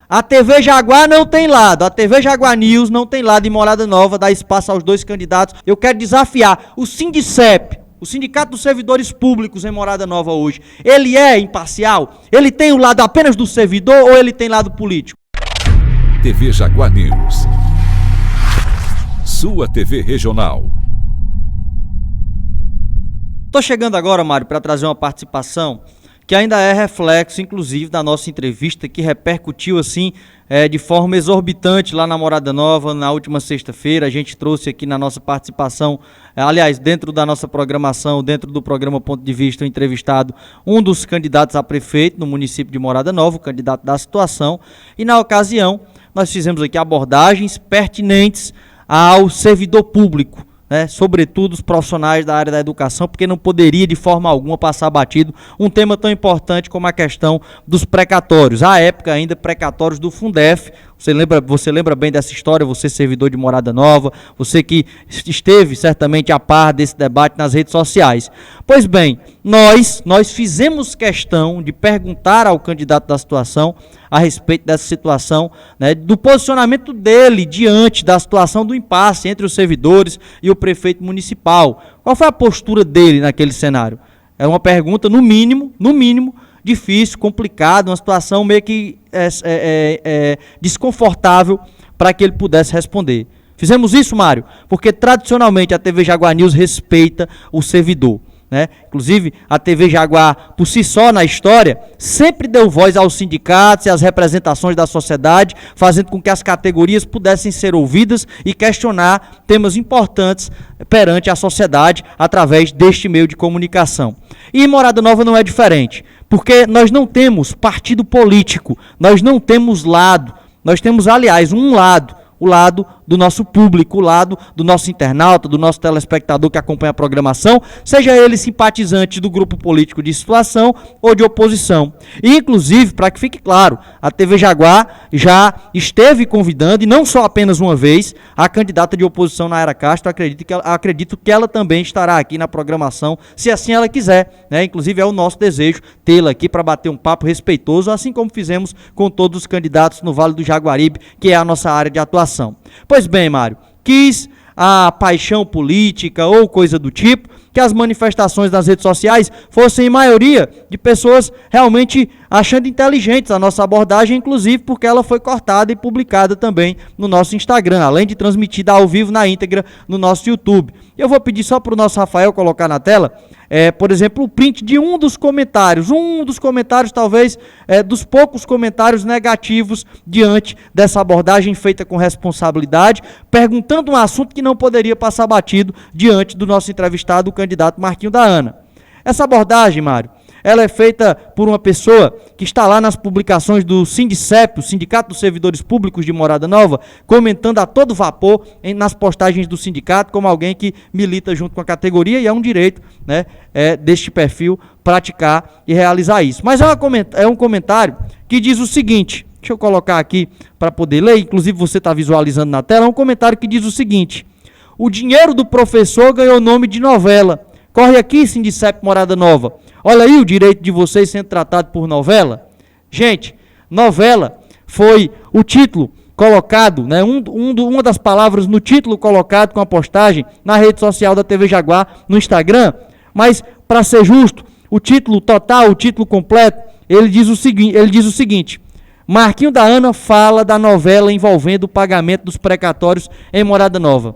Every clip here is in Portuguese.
A TV Jaguar não tem lado, a TV Jaguar News não tem lado em Morada Nova, dá espaço aos dois candidatos. Eu quero desafiar o Sindicep, o Sindicato dos Servidores Públicos em Morada Nova hoje. Ele é imparcial? Ele tem o lado apenas do servidor ou ele tem lado político? TV Jaguar News, sua TV regional. Estou chegando agora, Mário, para trazer uma participação que ainda é reflexo, inclusive, da nossa entrevista, que repercutiu, assim, de forma exorbitante lá na Morada Nova, na última sexta-feira. A gente trouxe aqui na nossa participação, aliás, dentro da nossa programação, dentro do programa Ponto de Vista, o entrevistado, um dos candidatos a prefeito no município de Morada Nova, o candidato da situação, e na ocasião nós fizemos aqui abordagens pertinentes ao servidor público, né, sobretudo os profissionais da área da educação, porque não poderia de forma alguma passar batido um tema tão importante como a questão dos precatórios. À época ainda precatórios do Fundef. Você lembra bem dessa história, você servidor de Morada Nova, você que esteve certamente a par desse debate nas redes sociais. Pois bem, nós fizemos questão de perguntar ao candidato da situação a respeito dessa situação, né, do posicionamento dele diante da situação do impasse entre os servidores e o prefeito municipal. Qual foi a postura dele naquele cenário? É uma pergunta, no mínimo, difícil, complicada, uma situação meio que desconfortável para que ele pudesse responder. Fizemos isso, Mário, porque tradicionalmente a TV Jaguar News respeita o servidor, né? Inclusive, a TV Jaguar, por si só na história, sempre deu voz aos sindicatos e às representações da sociedade, fazendo com que as categorias pudessem ser ouvidas e questionar temas importantes perante a sociedade através deste meio de comunicação. E em Morada Nova não é diferente, porque nós não temos partido político, nós não temos lado, nós temos, aliás, um lado, o lado do nosso público, o lado do nosso internauta, do nosso telespectador que acompanha a programação, seja ele simpatizante do grupo político de situação ou de oposição. E, inclusive, para que fique claro, a TV Jaguar já esteve convidando, e não só apenas uma vez, a candidata de oposição Nayara Castro. Acredito que ela também estará aqui na programação, se assim ela quiser, né? Inclusive é o nosso desejo tê-la aqui para bater um papo respeitoso, assim como fizemos com todos os candidatos no Vale do Jaguaribe, que é a nossa área de atuação. Pois bem, Mário, quis a paixão política ou coisa do tipo, que as manifestações nas redes sociais fossem em maioria de pessoas realmente achando inteligentes a nossa abordagem, inclusive porque ela foi cortada e publicada também no nosso Instagram, além de transmitida ao vivo na íntegra no nosso YouTube. Eu vou pedir só para o nosso Rafael colocar na tela, por exemplo, o print de um dos comentários talvez dos poucos comentários negativos diante dessa abordagem feita com responsabilidade, perguntando um assunto que não poderia passar batido diante do nosso entrevistado, o candidato Marquinho da Ana. Essa abordagem, Mário, ela é feita por uma pessoa que está lá nas publicações do Sindicep, o Sindicato dos Servidores Públicos de Morada Nova, comentando a todo vapor nas postagens do sindicato, como alguém que milita junto com a categoria, e é um direito, né, deste perfil praticar e realizar isso. Mas é um comentário que diz o seguinte, deixa eu colocar aqui para poder ler, inclusive você está visualizando na tela, é um comentário que diz o seguinte: o dinheiro do professor ganhou nome de novela. Corre aqui, Sindicep Morada Nova. Olha aí o direito de vocês sendo tratado por novela. Gente, novela foi o título colocado, né, uma das palavras no título colocado com a postagem na rede social da TV Jaguar, no Instagram. Mas, para ser justo, o título total, o título completo, ele diz o seguinte: Marquinho da Ana fala da novela envolvendo o pagamento dos precatórios em Morada Nova.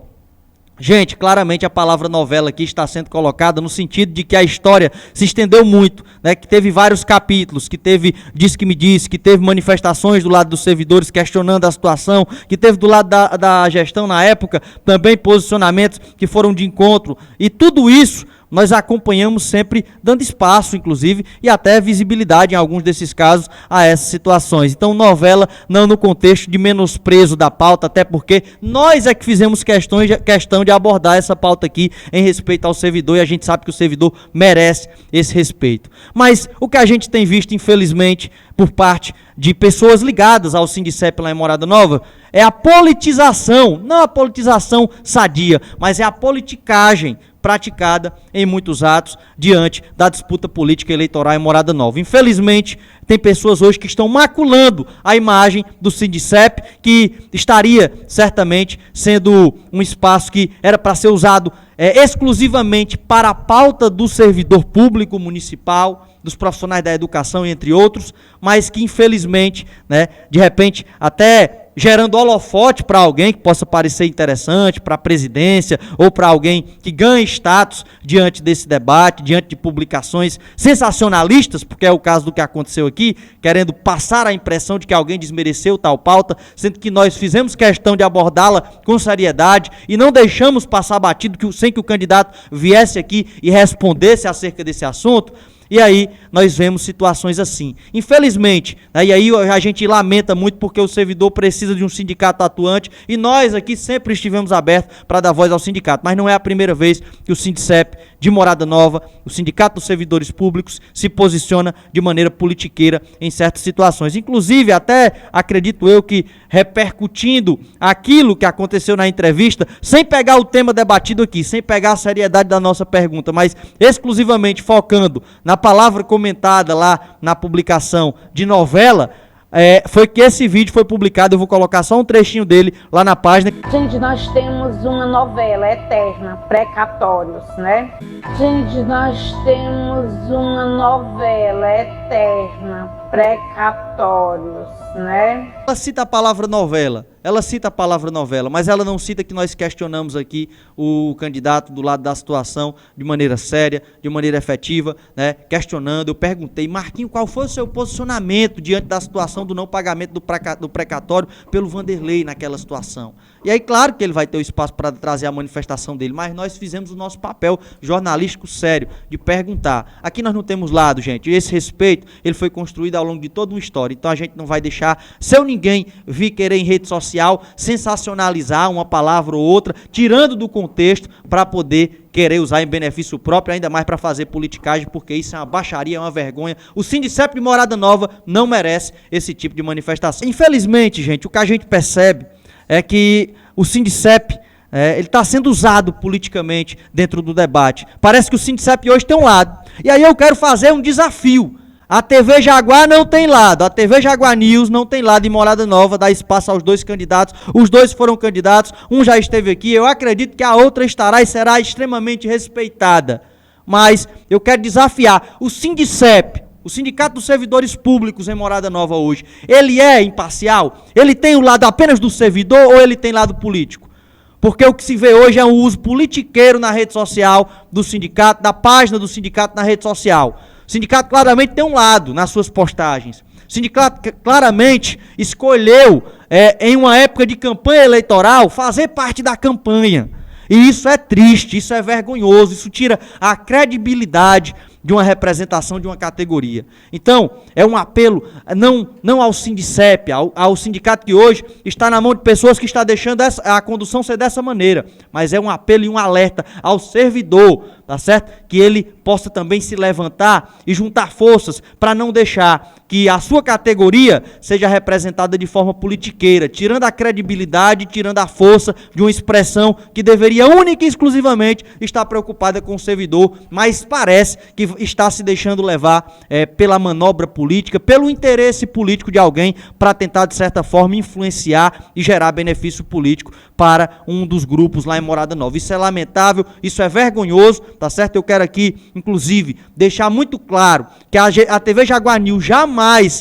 Gente, claramente a palavra novela aqui está sendo colocada no sentido de que a história se estendeu muito, né? Que teve vários capítulos, que teve Diz que me disse, que teve manifestações do lado dos servidores questionando a situação, que teve do lado da gestão na época também posicionamentos que foram de encontro, e tudo isso nós acompanhamos sempre dando espaço, inclusive, e até visibilidade em alguns desses casos a essas situações. Então, novela não no contexto de menosprezo da pauta, até porque nós é que fizemos questão de abordar essa pauta aqui em respeito ao servidor, e a gente sabe que o servidor merece esse respeito. Mas o que a gente tem visto, infelizmente, por parte de pessoas ligadas ao Sindicep lá em Morada Nova, é a politização, não a politização sadia, mas é a politicagem praticada em muitos atos diante da disputa política eleitoral em Morada Nova. Infelizmente, tem pessoas hoje que estão maculando a imagem do Sindicep, que estaria certamente sendo um espaço que era para ser usado exclusivamente para a pauta do servidor público municipal, dos profissionais da educação, entre outros, mas que infelizmente, de repente, até gerando holofote para alguém que possa parecer interessante, para a presidência ou para alguém que ganhe status diante desse debate, diante de publicações sensacionalistas, porque é o caso do que aconteceu aqui, querendo passar a impressão de que alguém desmereceu tal pauta, sendo que nós fizemos questão de abordá-la com seriedade e não deixamos passar batido sem que o candidato viesse aqui e respondesse acerca desse assunto. E aí nós vemos situações assim. Infelizmente, e aí a gente lamenta muito porque o servidor precisa de um sindicato atuante e nós aqui sempre estivemos abertos para dar voz ao sindicato. Mas não é a primeira vez que o Sindicep de Morada Nova, o Sindicato dos Servidores Públicos, se posiciona de maneira politiqueira em certas situações. Inclusive, até acredito eu que repercutindo aquilo que aconteceu na entrevista, sem pegar o tema debatido aqui, sem pegar a seriedade da nossa pergunta, mas exclusivamente focando na palavra comentada lá na publicação de novela, foi que esse vídeo foi publicado. Eu vou colocar só um trechinho dele lá na página. Gente, nós temos uma novela eterna, Precatórios, né? Gente, nós temos uma novela eterna, Precatórios, né? Ela cita a palavra novela, mas ela não cita que nós questionamos aqui o candidato do lado da situação de maneira séria, de maneira efetiva, questionando. Eu perguntei, Marquinho, qual foi o seu posicionamento diante da situação do não pagamento do precatório pelo Vanderlei naquela situação? E aí, claro que ele vai ter o espaço para trazer a manifestação dele, mas nós fizemos o nosso papel jornalístico sério de perguntar. Aqui nós não temos lado, gente, e esse respeito, ele foi construído ao longo de toda uma história, então a gente não vai deixar, se eu ninguém vir querer em rede social sensacionalizar uma palavra ou outra, tirando do contexto para poder querer usar em benefício próprio, ainda mais para fazer politicagem, porque isso é uma baixaria, é uma vergonha. O Sindicep de Morada Nova não merece esse tipo de manifestação. Infelizmente, gente, o que a gente percebe é que o Sindicep ele está sendo usado politicamente dentro do debate. Parece que o Sindicep hoje tem um lado. E aí eu quero fazer um desafio. A TV Jaguar não tem lado, a TV Jaguar News não tem lado em Morada Nova, dá espaço aos dois candidatos, os dois foram candidatos, um já esteve aqui, eu acredito que a outra estará e será extremamente respeitada. Mas eu quero desafiar o Sindicep, o Sindicato dos Servidores Públicos em Morada Nova hoje, ele é imparcial? Ele tem o lado apenas do servidor ou ele tem lado político? Porque o que se vê hoje é um uso politiqueiro na rede social do sindicato, da página do sindicato na rede social. O sindicato claramente tem um lado nas suas postagens. O sindicato claramente escolheu, em uma época de campanha eleitoral, fazer parte da campanha. E isso é triste, isso é vergonhoso, isso tira a credibilidade de uma representação de uma categoria. Então, é um apelo não ao Sindicep, ao sindicato que hoje está na mão de pessoas que está deixando a condução ser dessa maneira, mas é um apelo e um alerta ao servidor, tá certo? Que ele possa também se levantar e juntar forças para não deixar que a sua categoria seja representada de forma politiqueira, tirando a credibilidade, tirando a força de uma expressão que deveria única e exclusivamente estar preocupada com o servidor, mas parece que está se deixando levar pela manobra política, pelo interesse político de alguém para tentar, de certa forma, influenciar e gerar benefício político para um dos grupos lá em Morada Nova. Isso é lamentável, isso é vergonhoso, tá certo? Eu quero aqui, inclusive, deixar muito claro que a TV Jaguar News jamais,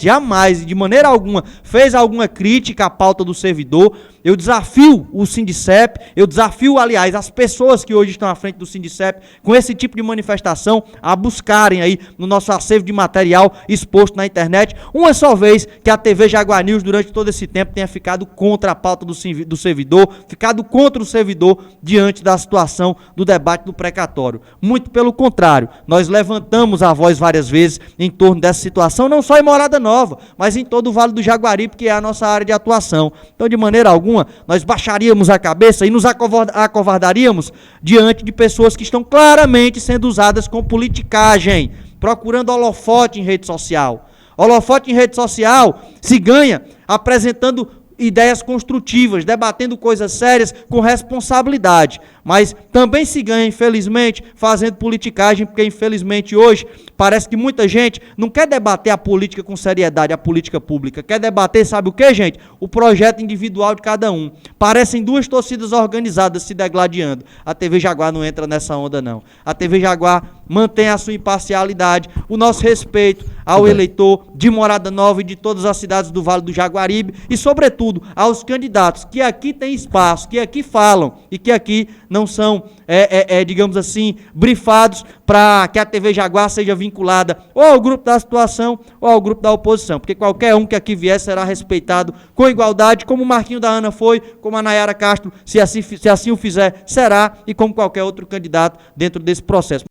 de maneira alguma, fez alguma crítica à pauta do servidor. Eu desafio o Sindicep, eu desafio, aliás, as pessoas que hoje estão à frente do Sindicep com esse tipo de manifestação a buscarem aí no nosso acervo de material exposto na internet, uma só vez que a TV Jaguar News durante todo esse tempo tenha ficado contra a pauta do servidor, ficado contra o servidor diante da situação do debate do precatório. Muito pelo contrário, nós levantamos a voz várias vezes em torno dessa situação, não só em Morada Nova, mas em todo o Vale do Jaguaribe, que é a nossa área de atuação. Então, de maneira alguma, nós baixaríamos a cabeça e nos acovardaríamos diante de pessoas que estão claramente sendo usadas com politicagem, procurando holofote em rede social. Holofote em rede social se ganha apresentando ideias construtivas, debatendo coisas sérias com responsabilidade. Mas também se ganha, infelizmente, fazendo politicagem, porque infelizmente hoje parece que muita gente não quer debater a política com seriedade, a política pública. Quer debater, sabe o que, gente? O projeto individual de cada um. Parecem duas torcidas organizadas se degladiando. A TV Jaguar não entra nessa onda, não. A TV Jaguar mantém a sua imparcialidade, o nosso respeito ao eleitor de Morada Nova e de todas as cidades do Vale do Jaguaribe e, sobretudo, aos candidatos que aqui têm espaço, que aqui falam e que aqui não são, digamos assim, brifados para que a TV Jaguar seja vinculada ou ao grupo da situação ou ao grupo da oposição, porque qualquer um que aqui vier será respeitado com igualdade, como o Marquinho da Ana foi, como a Nayara Castro, se assim o fizer, será, e como qualquer outro candidato dentro desse processo.